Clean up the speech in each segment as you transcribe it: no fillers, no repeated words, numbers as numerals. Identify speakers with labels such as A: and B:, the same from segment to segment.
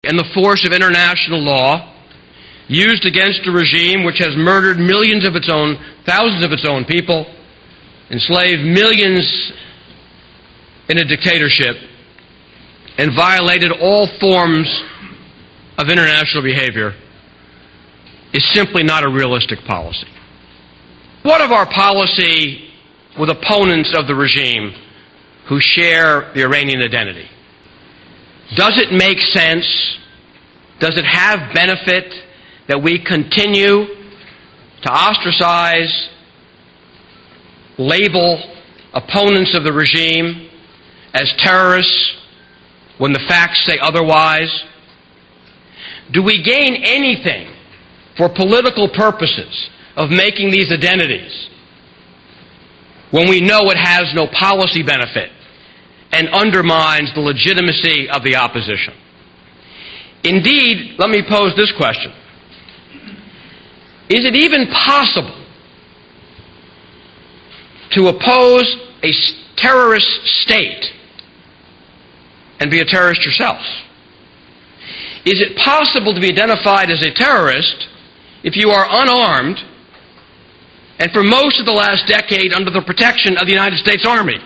A: and the force of international law used against a regime which has murdered thousands of its own people, enslaved millions in a dictatorship, and violated all forms of international behavior is simply not a realistic policy. What of our policy with opponents of the regime who share the Iranian identity? Does it make sense? Does it have benefit that we continue to ostracize, label opponents of the regime as terrorists when the facts say otherwise? Do we gain anything for political purposes of making these identities when we know it has no policy benefit and undermines the legitimacy of the opposition? Indeed, let me pose this question. Is it even possible to oppose a terrorist state and be a terrorist yourself? Is it possible to be identified as a terrorist if you are unarmed and for most of the last decade under the protection of the United States Army?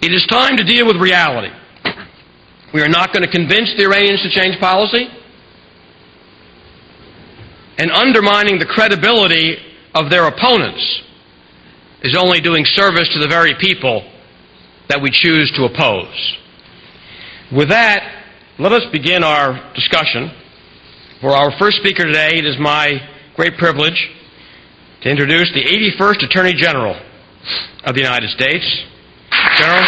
A: It is time to deal with reality. We are not going to convince the Iranians to change policy, and undermining the credibility of their opponents is only doing service to the very people that we choose to oppose. With that, let us begin our discussion. For our first speaker today, it is my great privilege to introduce the 81st Attorney General of the United States, General